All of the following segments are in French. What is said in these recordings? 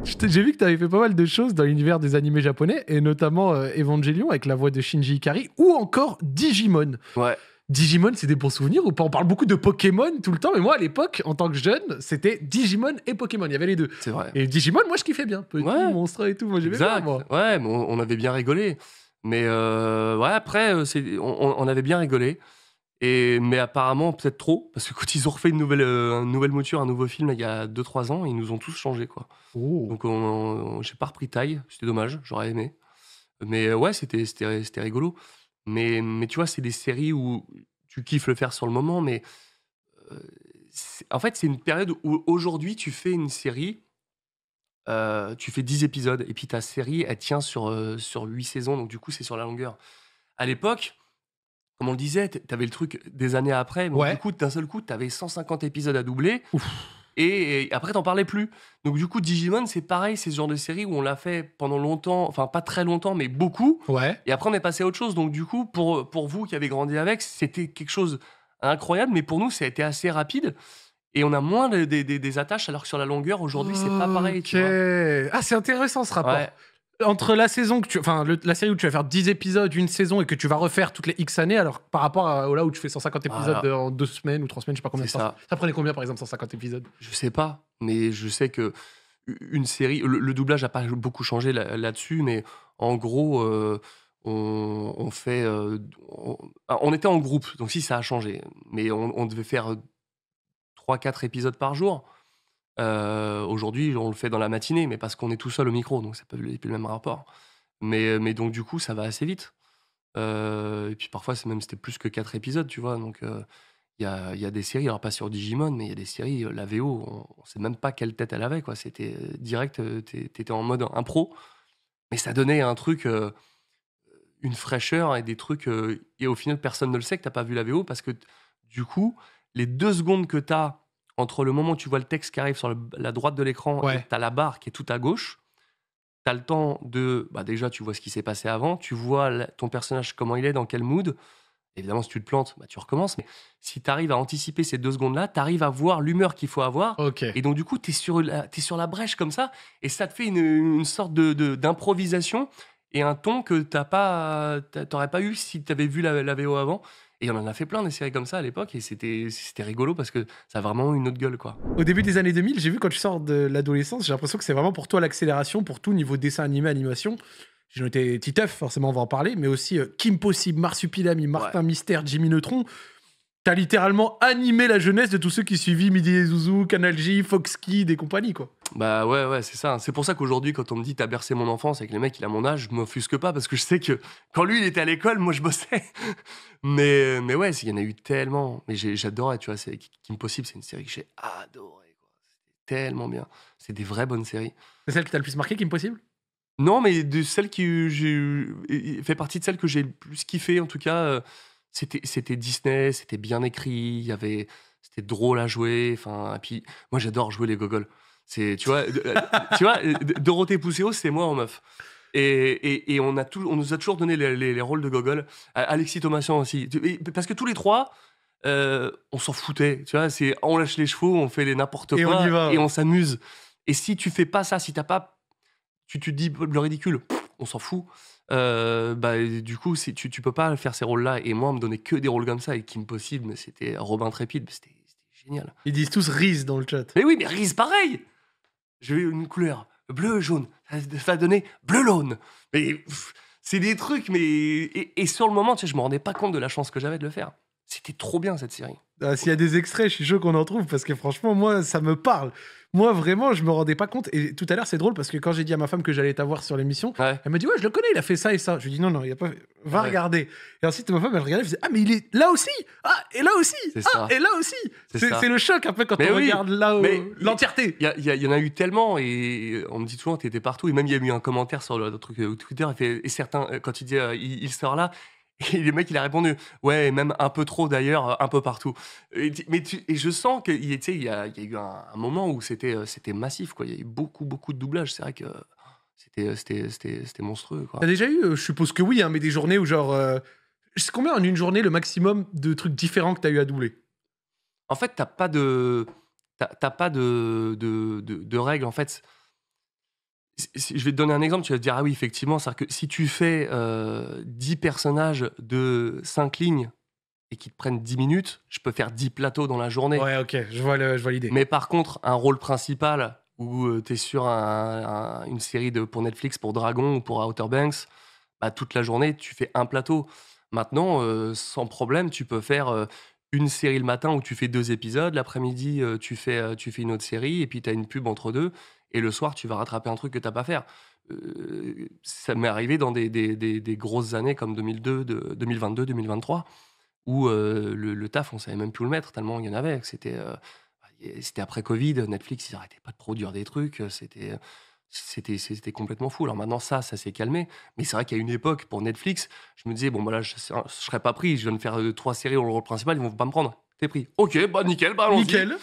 J'ai vu que tu avais fait pas mal de choses dans l'univers des animés japonais, et notamment Evangelion avec la voix de Shinji Ikari, ou encore Digimon. Ouais. Digimon, c'est des bons souvenirs ou pas? On parle beaucoup de Pokémon tout le temps, mais moi, à l'époque, en tant que jeune, c'était Digimon et Pokémon. Il y avait les deux. C'est vrai. Et Digimon, moi, je kiffais bien. Petit, Ouais. monstre et tout. Moi, j'aimais bien, Exact. moi. Ouais, mais on avait bien rigolé. Mais ouais, après, on avait bien rigolé. Mais apparemment, peut-être trop, parce que quand ils ont refait une nouvelle mouture, un nouveau film, là, il y a 2-3 ans, ils nous ont tous changé, quoi. Oh. Donc, j'ai pas repris taille, c'était dommage, j'aurais aimé. Mais ouais, c'était rigolo. Mais tu vois, c'est des séries où tu kiffes le faire sur le moment, mais euh, en fait, c'est une période où aujourd'hui, tu fais une série, tu fais 10 épisodes, et puis ta série, elle tient sur 8 saisons, donc du coup, c'est sur la longueur. À l'époque, comme on le disait, t'avais le truc des années après, donc du Ouais. coup, d'un seul coup, t'avais 150 épisodes à doubler, et après, t'en parlais plus. Donc du coup, Digimon, c'est pareil, c'est ce genre de série où on l'a fait pendant longtemps, enfin pas très longtemps, mais beaucoup, Ouais. et après, on est passé à autre chose. Donc du coup, pour vous qui avez grandi avec, c'était quelque chose incroyable, mais pour nous, ça a été assez rapide, et on a moins des attaches, alors que sur la longueur, aujourd'hui, c'est pas pareil, Ok. tu vois. Ah, c'est intéressant ce rapport. Ouais, Entre la saison que tu. Enfin, la série où tu vas faire 10 épisodes, une saison, et que tu vas refaire toutes les X années, alors par rapport à là où tu fais 150 épisodes voilà, en 2 semaines ou 3 semaines, je sais pas combien de c'est temps. ça. Ça prenait combien, par exemple, 150 épisodes? Je sais pas, mais je sais que une série, le doublage a pas beaucoup changé là-dessus, mais en gros, on fait, on était en groupe, donc si ça a changé, mais on devait faire 3-4 épisodes par jour. Aujourd'hui, on le fait dans la matinée, mais parce qu'on est tout seul au micro, donc c'est pas plus le même rapport. Mais donc du coup, ça va assez vite. Et puis parfois, c'était plus que 4 épisodes, tu vois. Donc il y a des séries, alors pas sur Digimon, mais il y a des séries, la VO, on sait même pas quelle tête elle avait, quoi. C'était direct, t'étais en mode impro, mais ça donnait un truc, une fraîcheur et des trucs. Et au final, personne ne le sait que t'as pas vu la VO parce que du coup, les 2 secondes que t'as entre le moment où tu vois le texte qui arrive sur la droite de l'écran et Ouais. que t'as la barre qui est tout à gauche, t'as le temps de. Bah déjà, tu vois ce qui s'est passé avant, tu vois ton personnage, comment il est, dans quel mood. Évidemment, si tu te plantes, bah, tu recommences. Mais si tu arrives à anticiper ces 2 secondes-là, tu arrives à voir l'humeur qu'il faut avoir. Ok. Et donc, du coup, t'es sur la brèche comme ça. Et ça te fait une sorte d'improvisation et un ton que t'aurais pas eu si tu avais vu la VO avant. Et on en a fait plein des séries comme ça à l'époque. Et c'était rigolo parce que ça a vraiment une autre gueule, quoi. Au début des années 2000, j'ai vu quand tu sors de l'adolescence, j'ai l'impression que c'est vraiment pour toi l'accélération pour tout niveau dessin animé, animation. J'ai noté Titeuf, forcément on va en parler, mais aussi Kim Possible, Marsupilami, Martin Ouais. Mystère, Jimmy Neutron. T'as littéralement animé la jeunesse de tous ceux qui suivaient Midi et Zouzou, Canal J, Fox Kids et compagnie, quoi. Bah ouais, c'est ça. C'est pour ça qu'aujourd'hui, quand on me dit t'as bercé mon enfance avec les mecs, il a mon âge, je m'offusque pas parce que je sais que quand lui il était à l'école, moi je bossais. Mais ouais, il y en a eu tellement. Mais j'adorais, tu vois. Kim Possible, c'est une série que j'ai adorée, quoi. C'était tellement bien. C'est des vraies bonnes séries. C'est celle qui t'a le plus marqué, Kim Possible? Non, mais de celles qui fait partie de celles que j'ai le plus kiffé, en tout cas, c'était Disney, c'était bien écrit, c'était drôle à jouer. Enfin, et puis moi j'adore jouer les gogoles. Tu vois, tu vois, Dorothée Pousseau, c'est moi en meuf. Et on nous a toujours donné les rôles de gogol. Alexis Thomasian aussi. Parce que tous les trois, on s'en foutait. Tu vois, on lâche les chevaux, on fait n'importe Et on quoi y va, et ouais. on s'amuse. Et si tu fais pas ça, si t'as pas tu te dis le ridicule, on s'en fout. Bah, du coup, tu peux pas faire ces rôles-là. Et moi, on me donnait que des rôles comme ça. Et Kim Possible, mais c'était Robin Trépide, mais c'était génial. Ils disent tous Riz dans le chat. Mais oui, mais Reese, pareil. Je vais une couleur bleu jaune. Ça va donner bleu laune. Mais c'est des trucs, mais et sur le moment, tu sais, je me rendais pas compte de la chance que j'avais de le faire. C'était trop bien cette série. Ah, s'il y a des extraits, je suis chaud qu'on en trouve parce que franchement, moi, ça me parle. Moi, vraiment, je me rendais pas compte. Et tout à l'heure, c'est drôle parce que quand j'ai dit à ma femme que j'allais t'avoir sur l'émission, Ouais. elle m'a dit ouais, je le connais, il a fait ça et ça. Je lui ai dit non, non, il a pas. Va Ouais. regarder. Et ensuite, ma femme, elle regardait, elle faisait ah, mais il est là aussi. Ah, et là aussi. C'est Ah, ça. et là aussi. C'est ça. C'est le choc un peu quand Mais on oui, regarde là mais l'entièreté. Il y en a eu tellement et on me dit souvent t'étais partout et même il y a eu un commentaire sur le truc Twitter et certains quand il dit il sort là et les mecs il a répondu ouais même un peu trop d'ailleurs un peu partout et je sens que tu sais il y a eu un moment où c'était massif quoi, il y a eu beaucoup de doublages, c'est vrai que c'était monstrueux quoi. T'as déjà eu, je suppose que oui, hein, mais des journées où genre. C'est combien en une journée le maximum de trucs différents que t'as eu à doubler? En fait t'as pas de règles en fait. Je vais te donner un exemple, tu vas te dire: «Ah oui, effectivement», c'est-à-dire que si tu fais, 10 personnages de 5 lignes et qui te prennent 10 minutes, je peux faire 10 plateaux dans la journée. Ouais, ok, je vois l'idée. Mais par contre, un rôle principal où, tu es sur une série pour Netflix, pour Dragon ou pour Outer Banks, bah, toute la journée, tu fais un plateau. Maintenant, sans problème, tu peux faire, une série le matin où tu fais 2 épisodes, l'après-midi, tu fais une autre série et puis tu as une pub entre 2 et le soir, tu vas rattraper un truc que tu as pas à faire. Ça m'est arrivé dans des grosses années comme 2022-2023 où, le taf, on savait même plus où le mettre tellement il y en avait. C'était après Covid, Netflix, ils arrêtaient pas de produire des trucs, c'était complètement fou. Alors maintenant ça s'est calmé, mais c'est vrai qu'à une époque, pour Netflix, je me disais: «Bon, bah, là, je serais pas pris, je viens de faire, 3 séries dans le rôle principal, ils vont pas me prendre». «Tu pris». «OK, bah, nickel, bah, allons-y». Nickel.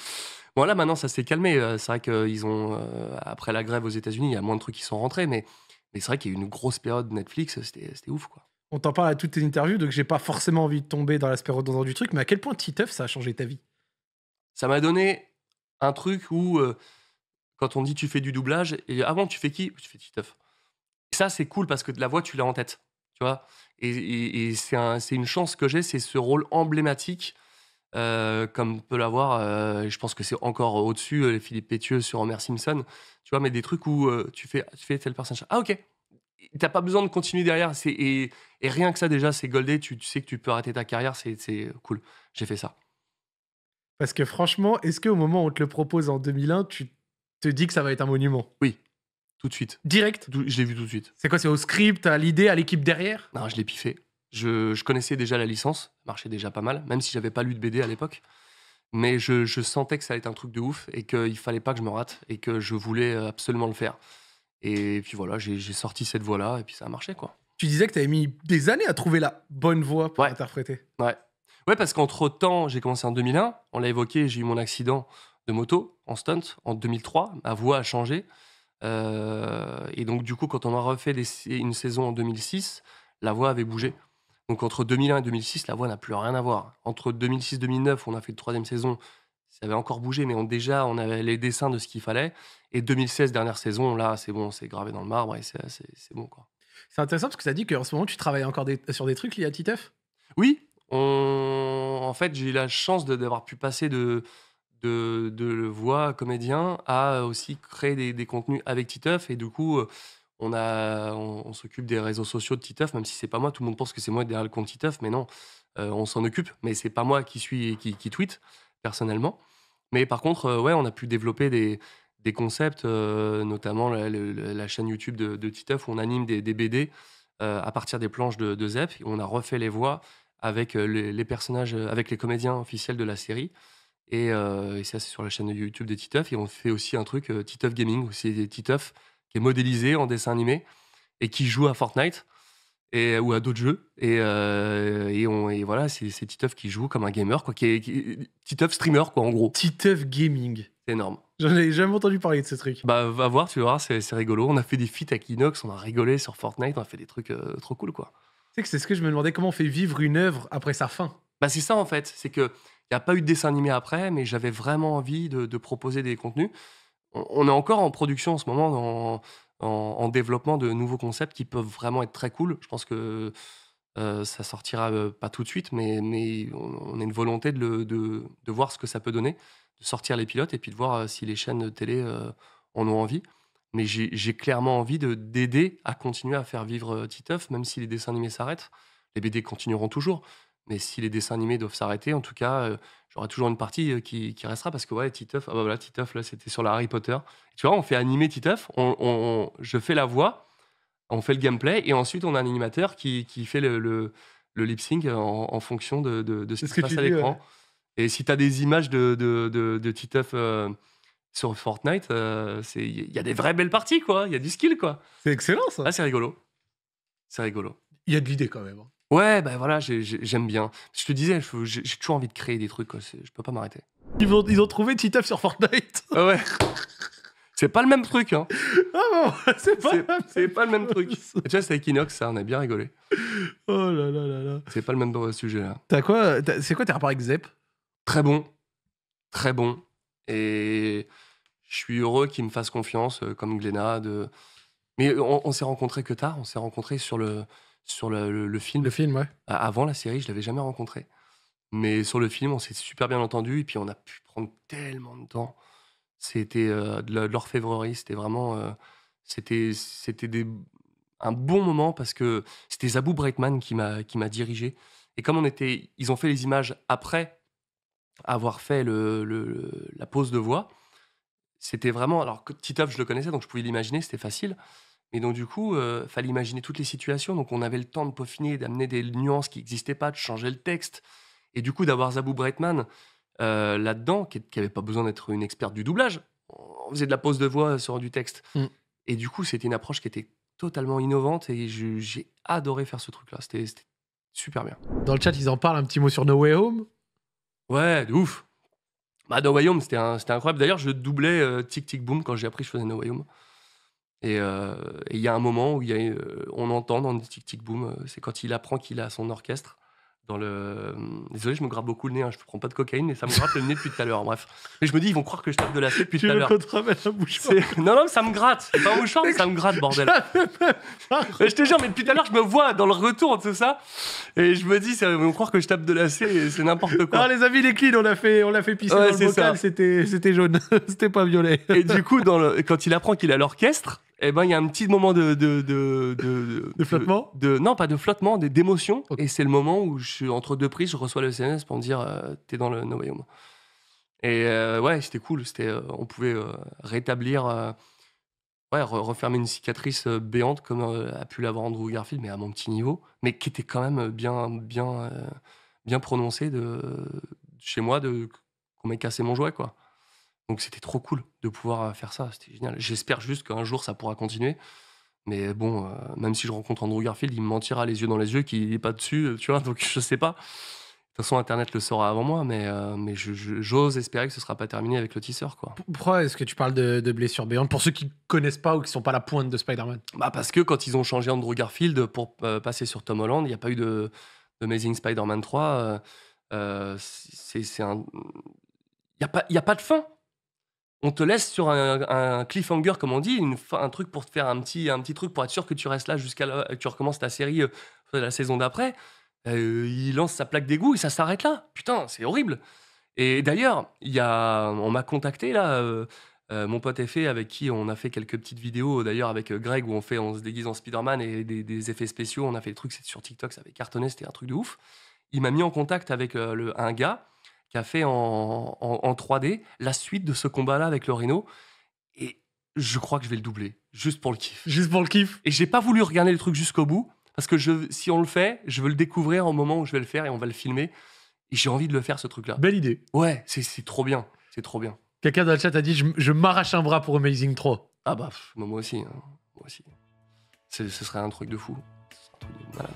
Bon, là, maintenant, ça s'est calmé, c'est vrai qu'ils ont, après la grève aux États-Unis, il y a moins de trucs qui sont rentrés, mais c'est vrai qu'il y a eu une grosse période Netflix, c'était ouf, quoi. On t'en parle à toutes tes interviews, donc j'ai pas forcément envie de tomber dans l'aspect redondant du truc, mais à quel point Titeuf, ça a changé ta vie? Ça m'a donné un truc où, quand on dit: «Tu fais du doublage» et «Ah tu fais qui?» «Tu fais Titeuf». Ça, c'est cool parce que de la voix, tu l'as en tête, tu vois? Et c'est une chance que j'ai, c'est ce rôle emblématique, comme peut l'avoir, et je pense que c'est encore au-dessus, Philippe Pétieux sur Homer Simpson, tu vois? Mais des trucs où, tu fais tel personnage. Ah OK! Tu pas besoin de continuer derrière, et rien que ça déjà, c'est goldé, tu sais que tu peux arrêter ta carrière, c'est cool. J'ai fait ça. Parce que franchement, est-ce qu'au moment où on te le propose en 2001, tu te dis que ça va être un monument? Oui, tout de suite. Direct? Je l'ai vu tout de suite. C'est quoi? C'est au script, à l'idée, à l'équipe derrière? Non, je l'ai piffé. Je connaissais déjà la licence, ça marchait déjà pas mal, même si j'avais pas lu de BD à l'époque. Mais je sentais que ça allait être un truc de ouf et qu'il fallait pas que je me rate et que je voulais absolument le faire. Et puis voilà, j'ai sorti cette voix-là et puis ça a marché, quoi. Tu disais que tu avais mis des années à trouver la bonne voix pour Ouais, interpréter. ouais. Ouais, parce qu'entre-temps, j'ai commencé en 2001, on l'a évoqué, j'ai eu mon accident de moto en stunt en 2003, ma voix a changé. Et donc du coup, quand on a refait une saison en 2006, la voix avait bougé. Donc entre 2001 et 2006, la voix n'a plus rien à voir. Entre 2006-2009, on a fait une troisième saison, ça avait encore bougé, mais déjà, on avait les dessins de ce qu'il fallait. Et 2016, dernière saison, là, c'est bon, c'est gravé dans le marbre et c'est bon, quoi. C'est intéressant parce que ça dit qu'en ce moment, tu travailles encore sur des trucs liés à Titeuf? Oui, en fait, j'ai eu la chance d'avoir pu passer de voix comédien à aussi créer des contenus avec Titeuf. Et du coup, on s'occupe des réseaux sociaux de Titeuf, même si c'est pas moi. Tout le monde pense que c'est moi derrière le compte Titeuf, mais non, on s'en occupe. Mais c'est pas moi qui tweet personnellement. Mais par contre, ouais, on a pu développer des concepts, notamment la chaîne YouTube de Titeuf où on anime des BD à partir des planches de Zep. On a refait les voix avec les personnages, avec les comédiens officiels de la série. Et ça, c'est sur la chaîne YouTube de Titeuf. Et on fait aussi un truc, Titeuf Gaming, où c'est Titeuf qui est modélisé en dessin animé et qui joue à Fortnite ou à d'autres jeux. Et voilà, c'est Titeuf qui joue comme un gamer, quoi, Titeuf streamer, quoi, en gros. Titeuf Gaming. C'est énorme. J'en ai jamais entendu parler de ce truc. Bah, va voir, tu verras, c'est rigolo. On a fait des feats avec Inox, on a rigolé sur Fortnite, on a fait des trucs trop cool, quoi. Tu sais que c'est ce que je me demandais, comment on fait vivre une œuvre après sa fin? Bah, c'est ça, en fait, c'est qu'il y a pas eu de dessin animé après, mais j'avais vraiment envie de proposer des contenus. On est encore en production en ce moment, en développement de nouveaux concepts qui peuvent vraiment être très cool. Je pense que ça sortira pas tout de suite, mais on a une volonté de voir ce que ça peut donner, de sortir les pilotes et puis de voir si les chaînes de télé en ont envie. Mais j'ai clairement envie d'aider à continuer à faire vivre Titeuf, même si les dessins animés s'arrêtent. Les BD continueront toujours. Mais si les dessins animés doivent s'arrêter, en tout cas, j'aurai toujours une partie qui restera parce que ouais, Titeuf, ah bah voilà, Titeuf, là, c'était sur la Harry Potter. Tu vois, on fait animer Titeuf, je fais la voix, on fait le gameplay et ensuite on a un animateur qui fait le lip sync en fonction de ce C'est qui ce se que passe tu à dis, l'écran. ouais. Et si tu as des images de Titeuf sur Fortnite, il y a des vraies belles parties, quoi. Il y a du skill, quoi. C'est excellent, ça. Ah, c'est rigolo. C'est rigolo. Il y a de l'idée quand même, hein. Ouais, bah voilà, j'aime bien. Je te disais, j'ai toujours envie de créer des trucs, quoi. Je peux pas m'arrêter. Ils ont trouvé Titeuf sur Fortnite. Ah ouais. C'est pas le même truc, hein. Ah bon, c'est pas C'est pas le même truc. Et tu vois, c'est avec Inox, ça, on a bien rigolé. Oh là là là là. C'est pas le même sujet, là. C'est quoi tes rapports avec Zep? Très bon. Très bon. Et je suis heureux qu'il me fasse confiance, comme Glénat, Mais on s'est rencontrés que tard. On s'est rencontrés sur le film. Le film, ouais. Avant la série, je l'avais jamais rencontré. Mais sur le film, on s'est super bien entendu et puis on a pu prendre tellement de temps. C'était de l'orfèvrerie. C'était vraiment, c'était un bon moment parce que c'était Zabou Breitman qui m'a dirigé. Et comme ils ont fait les images après avoir fait la pose de voix, c'était vraiment. Alors que Titeuf, je le connaissais, donc je pouvais l'imaginer, c'était facile. Mais donc du coup, fallait imaginer toutes les situations. Donc on avait le temps de peaufiner, d'amener des nuances qui n'existaient pas, de changer le texte. Et du coup, d'avoir Zabou Breitman là-dedans, qui n'avait pas besoin d'être une experte du doublage. On faisait de la pose de voix sur du texte. Et du coup, c'était une approche qui était totalement innovante et j'ai adoré faire ce truc-là. C'était super bien. Dans le chat, ils en parlent un petit mot sur No Way Home. Ouais, de ouf. Bah, No Way Home, c'était incroyable. D'ailleurs, je doublais Tic Tic Boom quand j'ai appris que je faisais No Way Home. Et il y a un moment où on entend dans Tic Tic Boom, c'est quand il apprend qu'il a son orchestre. Désolé, je me gratte beaucoup le nez, hein, je ne prends pas de cocaïne, mais ça me gratte le nez depuis tout à l'heure. Bref. Mais je me dis, ils vont croire que je tape de l'acé depuis tout à l'heure. Tu veux qu'on te ramène un mouchoir? Non, ça me gratte. C'est pas un mouchoir, mais ça me gratte, bordel. Je te jure, mais depuis tout à l'heure, je me vois dans le retour de tout ça. Et je me dis, ils vont croire que je tape de l'acé et c'est n'importe quoi. Ah, les amis, les clean, on l'a fait pisser dans le bocal, c'était jaune. C'était pas violet. Et du coup, quand il apprend qu'il est à l'orchestre, eh ben, il y a un petit moment de flottement. Non, pas de flottement, d'émotion. Okay. Et c'est le moment où entre deux prises, je reçois le SMS pour me dire t'es dans le No Way Home. Et ouais, c'était cool. On pouvait rétablir, refermer une cicatrice béante comme a pu l'avoir Andrew Garfield, mais à mon petit niveau, mais qui était quand même bien prononcé chez moi qu'on m'ait cassé mon jouet, quoi. Donc c'était trop cool de pouvoir faire ça, c'était génial. J'espère juste qu'un jour ça pourra continuer. Mais bon, même si je rencontre Andrew Garfield, il me mentira les yeux dans les yeux qu'il n'est pas dessus, tu vois, donc je sais pas. De toute façon, Internet le saura avant moi, mais j'ose espérer que ce sera pas terminé avec le teaser, quoi. Pourquoi est-ce que tu parles de blessures béantes pour ceux qui connaissent pas ou qui sont pas à la pointe de Spider-Man? Bah parce que quand ils ont changé Andrew Garfield pour passer sur Tom Holland, il n'y a pas eu de Amazing Spider-Man 3. C'est un... Il n'y a pas de fin. On te laisse sur un cliffhanger, comme on dit, un truc pour te faire un petit truc pour être sûr que tu restes là que tu recommences ta série la saison d'après. Il lance sa plaque d'égout et ça s'arrête là. Putain, c'est horrible. Et d'ailleurs, on m'a contacté là, mon pote Effet, avec qui on a fait quelques petites vidéos, d'ailleurs avec Greg, où on se déguise en Spider-Man et des effets spéciaux. On a fait des trucs sur TikTok, ça avait cartonné, c'était un truc de ouf. Il m'a mis en contact avec un gars qui a fait en 3D la suite de ce combat-là avec le Rhino. Et je crois que je vais le doubler, juste pour le kiff. Juste pour le kiff. Et j'ai pas voulu regarder le truc jusqu'au bout, parce que si on le fait, je veux le découvrir au moment où je vais le faire et on va le filmer. Et j'ai envie de le faire, ce truc-là. Belle idée. Ouais, c'est trop bien. C'est trop bien. Quelqu'un dans le chat a dit je m'arrache un bras pour Amazing 3. Ah bah, moi aussi. Hein. Moi aussi. Ce serait un truc de fou. Ce serait un truc de malade.